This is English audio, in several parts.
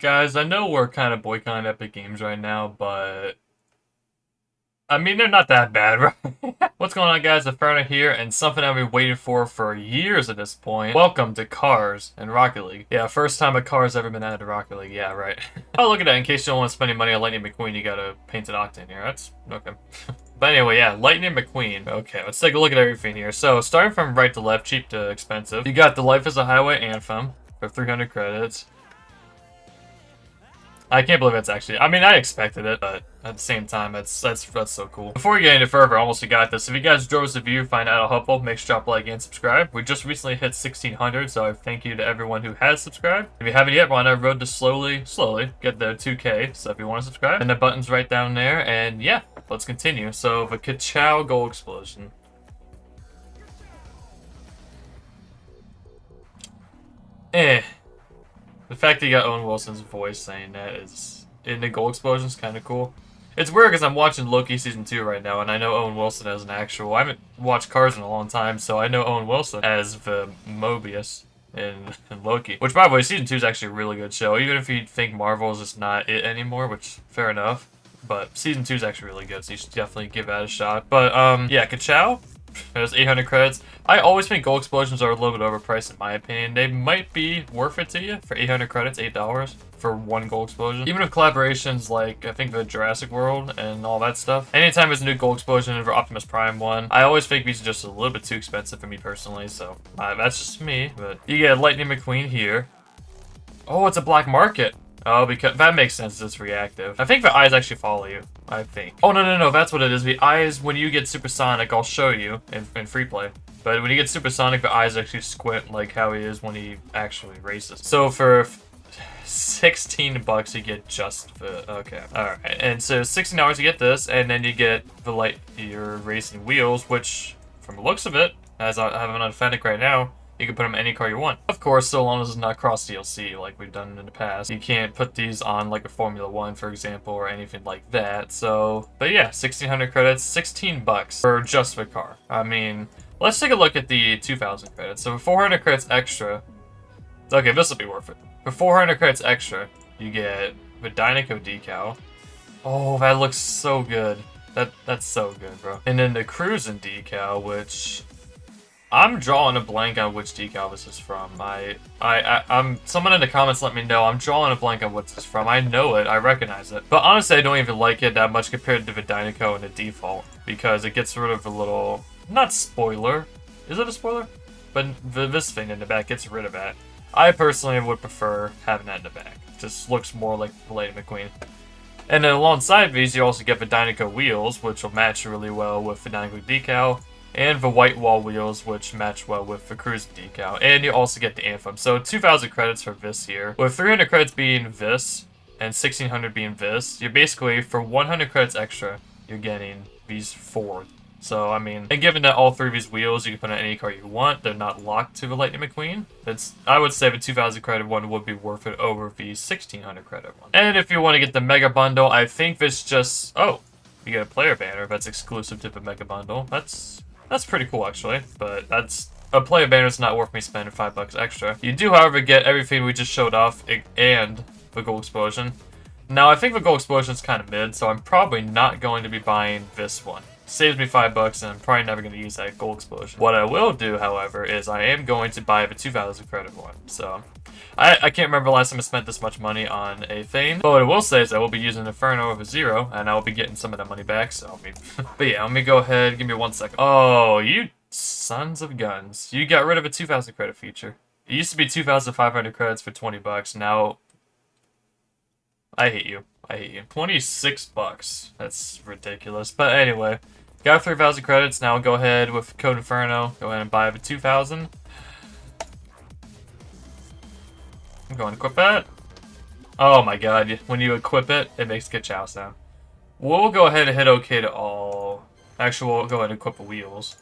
Guys, I know we're kind of boycotting Epic Games right now, but I mean, they're not that bad, right? What's going on, guys? Inferno here, and something I've been waiting for years at this point. Welcome to Cars and Rocket League. Yeah, first time a car's ever been added to Rocket League. Yeah, right. Oh, look at that. In case you don't want to spend any money on Lightning McQueen, you got a painted Octane here. That's okay. But anyway, yeah, Lightning McQueen. Okay, let's take a look at everything here. So, starting from right to left, cheap to expensive. You got the Life is a Highway Anthem for 300 credits. I can't believe it's actually. I mean, I expected it, but at the same time, that's so cool. Before we get any further, I almost forgot this. If you guys drove us a view, find out helpful, make sure to drop a like and subscribe. We just recently hit 1,600, so thank you to everyone who has subscribed. If you haven't yet, we're on our road to slowly get the 2K. So if you want to subscribe, and the button's right down there. And yeah, let's continue. So the Ka-Chow Gold Explosion. Eh. The fact that you got Owen Wilson's voice saying that is in the Gold Explosion is kind of cool. It's weird because I'm watching Loki Season 2 right now, and I know Owen Wilson as an actual... I haven't watched Cars in a long time, so I know Owen Wilson as the Mobius in Loki. Which, by the way, Season 2 is actually a really good show, even if you think Marvel is just not it anymore, which, fair enough. But Season 2 is actually really good, so you should definitely give that a shot. But, yeah, Ka-Chow. There's 800 credits. I always think Gold Explosions are a little bit overpriced in my opinion. They might be worth it to you for 800 credits, $8 for one Gold Explosion. Even with collaborations like, I think, the Jurassic World and all that stuff. Anytime there's a new Gold Explosion for Optimus Prime one, I always think these are just a little bit too expensive for me personally, so that's just me. But you get Lightning McQueen here. Oh, it's a black market. Oh, because that makes sense. It's reactive. I think the eyes actually follow you. I think. Oh, no. That's what it is. The eyes, when you get supersonic, I'll show you in free play. But when you get supersonic, the eyes actually squint like how he is when he actually races. So for 16 bucks, you get just the... Okay. Alright. And so $16 you get this, and then you get the Lightyear racing wheels, which, from the looks of it, as I have them on Fennec right now, you can put them in any car you want. Of course, so long as it's not cross DLC like we've done in the past. You can't put these on like a Formula 1, for example, or anything like that. So, but yeah, 1,600 credits, 16 bucks for just the car. I mean, let's take a look at the 2,000 credits. So for 400 credits extra, okay, this will be worth it. For 400 credits extra, you get the Dynaco decal. Oh, that looks so good. That's so good, bro. And then the Cruising decal, which... I'm drawing a blank on which decal this is from. I'm someone in the comments let me know. I'm drawing a blank on what this is from. I know it. I recognize it. But honestly, I don't even like it that much compared to the Dynaco and the default. Because it gets rid of a little... Not spoiler. Is it a spoiler? But this thing in the back gets rid of that. I personally would prefer having that in the back. It just looks more like the Lightning McQueen. And then alongside these, you also get the Dynaco wheels, which will match really well with the Dynaco decal. And the white wall wheels, which match well with the Cruising decal. And you also get the Anthem. So 2,000 credits for this here. With 300 credits being this, and 1,600 being this, you're basically, for 100 credits extra, you're getting these four. So, I mean, and given that all three of these wheels, you can put on any car you want, they're not locked to the Lightning McQueen. I would say the 2,000 credit one would be worth it over the 1,600 credit one. And if you want to get the Mega Bundle, I think this just... Oh, you get a player banner that's exclusive to the Mega Bundle. That's pretty cool, actually, but that's a player banner is not worth me spending $5 extra. You do, however, get everything we just showed off and the Gold Explosion. Now, I think the Gold Explosion is kind of mid, so I'm probably not going to be buying this one. Saves me $5, and I'm probably never going to use that Gold Explosion. What I will do, however, is I am going to buy the 2,000 credit one. So, I can't remember the last time I spent this much money on a thing. But what I will say is I will be using Inferno with a 0, and I will be getting some of that money back. So, I mean, but yeah, let me go ahead. Give me 1 second. Oh, you sons of guns! You got rid of a 2,000 credit feature. It used to be 2,500 credits for 20 bucks. Now, I hate you. I hate you. 26 bucks. That's ridiculous. But anyway. Got 3,000 credits, now go ahead with code Inferno, go ahead and buy the 2,000. I'm going to equip that. Oh my god, when you equip it, it makes Ka-Chow sound. We'll go ahead and hit OK to all. Actually, we'll go ahead and equip the wheels.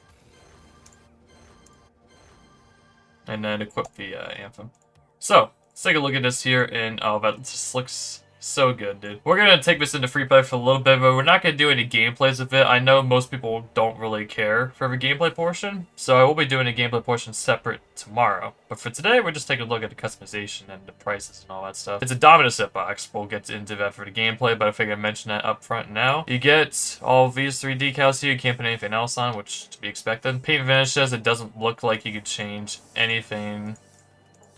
And then equip the Anthem. So, let's take a look at this here, and oh, that just looks So good, dude. We're gonna take this into free play for a little bit, but we're not gonna do any gameplays of it. I know most people don't really care for the gameplay portion, so I will be doing a gameplay portion separate tomorrow. But for today, we're just taking a look at the customization and the prices and all that stuff. It's a Dominus hitbox. We'll get into that for the gameplay, but I figured I'd mention that up front now. You get all of these 3 decals here. You can't put anything else on, which to be expected. Paint finish says it doesn't look like you could change anything.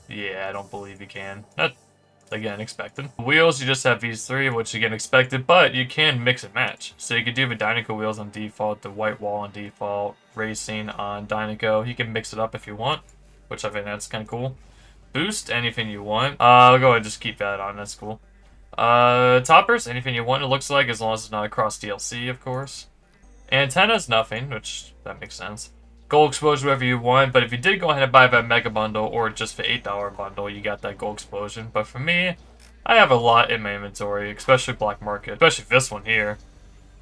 Yeah, I don't believe you can. Again, expected. Wheels, you just have these 3, which again, expected, but you can mix and match. So you could do the Dynaco wheels on default, the white wall on default, racing on Dynaco. You can mix it up if you want, which I think that's kind of cool. Boost, anything you want. I'll go ahead and just keep that on, that's cool. Toppers, anything you want, it looks like, as long as it's not across DLC, of course. Antennas, nothing, which that makes sense. Gold explosion, whatever you want, but if you did go ahead and buy that mega bundle or just the $8 bundle, you got that gold explosion. But for me, I have a lot in my inventory, especially black market, especially this one here.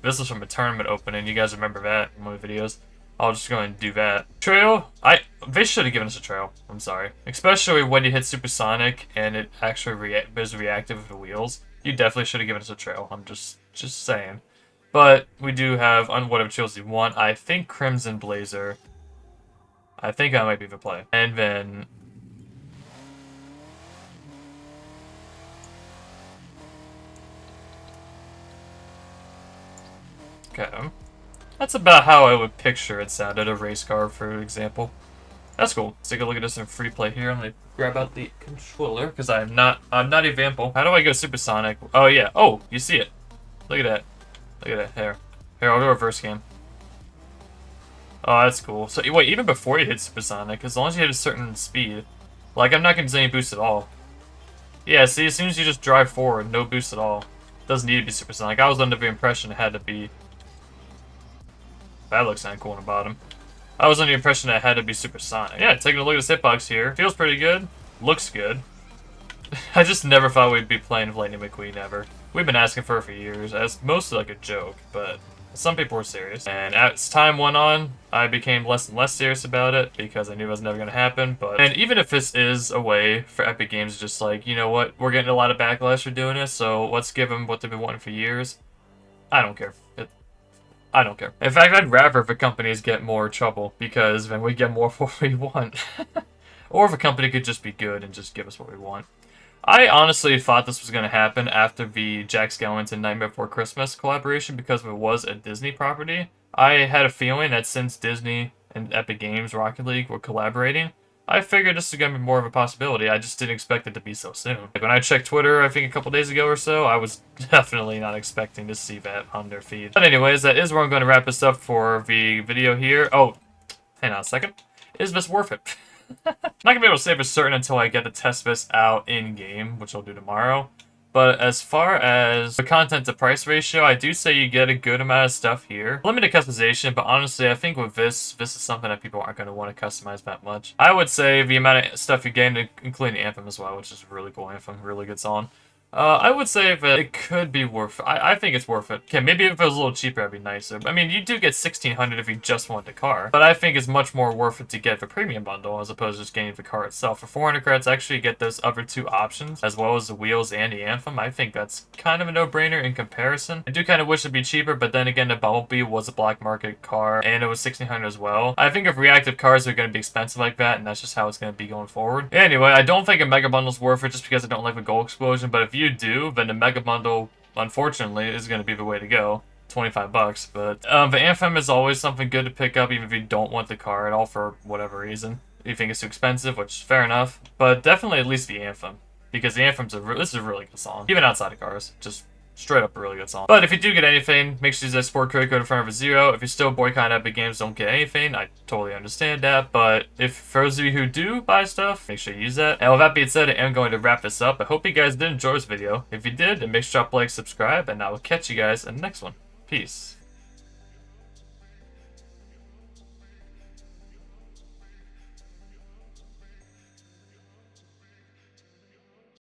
This is from a tournament opening. You guys remember that in my videos. I'll just go and do that. Trail, they should have given us a trail. I'm sorry, especially when you hit supersonic and it actually is reactive with the wheels. You definitely should have given us a trail. I'm just saying. But we do have on whatever trails you want. I think Crimson Blazer. I think I might be the play. And then... Okay. That's about how I would picture it sounded, a race car, for example. That's cool. Let's take a look at this in free play here. I'm gonna grab out the controller, because I'm not a Vample. How do I go supersonic? Oh, yeah. Oh, you see it. Look at that. Look at that. Here, I'll go reverse game. Oh, that's cool. So, wait, even before you hit supersonic, as long as you hit a certain speed, like, I'm not going to do any boost at all. Yeah, see, as soon as you just drive forward, no boost at all. Doesn't need to be supersonic. I was under the impression it had to be... That looks kind of cool on the bottom. I was under the impression that it had to be supersonic. Yeah, taking a look at this hitbox here. Feels pretty good. Looks good. I just never thought we'd be playing with Lightning McQueen ever. We've been asking for it for years. It's mostly like a joke, but... Some people were serious, and as time went on, I became less and less serious about it because I knew it was never going to happen. And even if this is a way for Epic Games, just like, you know what, we're getting a lot of backlash for doing this, so let's give them what they've been wanting for years. I don't care. I don't care. In fact, I'd rather if the companies get more trouble because then we get more for what we want. Or if a company could just be good and just give us what we want. I honestly thought this was going to happen after the Jack Skellington Nightmare Before Christmas collaboration because it was a Disney property. I had a feeling that since Disney and Epic Games Rocket League were collaborating, I figured this was going to be more of a possibility. I just didn't expect it to be so soon. Like when I checked Twitter, I think a couple days ago or so, I was definitely not expecting to see that on their feed. But anyways, that is where I'm going to wrap this up for the video here. Oh, hang on a second. Is this worth it? I'm not gonna be able to say for certain until I get the test this out in-game, which I'll do tomorrow. But as far as the content to price ratio, I do say you get a good amount of stuff here. Limited customization, but honestly, I think with this is something that people aren't going to want to customize that much. I would say the amount of stuff you gain, including the Anthem as well, which is a really cool Anthem, really good song. I would say that it could be worth it. I think it's worth it. Okay, maybe if it was a little cheaper, that'd be nicer. I mean, you do get $1,600 if you just want the car. But I think it's much more worth it to get the premium bundle as opposed to just getting the car itself. For 400 credits, actually you get those other 2 options, as well as the wheels and the Anthem. I think that's kind of a no-brainer in comparison. I do kind of wish it'd be cheaper, but then again, the Bumblebee was a black market car, and it was $1,600 as well. I think if reactive cars are going to be expensive like that, and that's just how it's going to be going forward. Anyway, I don't think a Mega Bundle's worth it just because I don't like the Gold Explosion, but if you do, then the Mega Bundle, unfortunately, is going to be the way to go. $25, but the Anthem is always something good to pick up, even if you don't want the car at all for whatever reason. You think it's too expensive, which is fair enough, but definitely at least the Anthem, because the Anthem's this is a really good song, even outside of cars, just straight up a really good song. But if you do get anything, make sure you use that sport credit code in front of a 0. If you're still boycotting Epic Games, don't get anything. I totally understand that. But if for those of you who do buy stuff, make sure you use that. And with that being said, I am going to wrap this up. I hope you guys did enjoy this video. If you did, then make sure to drop a like, subscribe, and I will catch you guys in the next one. Peace.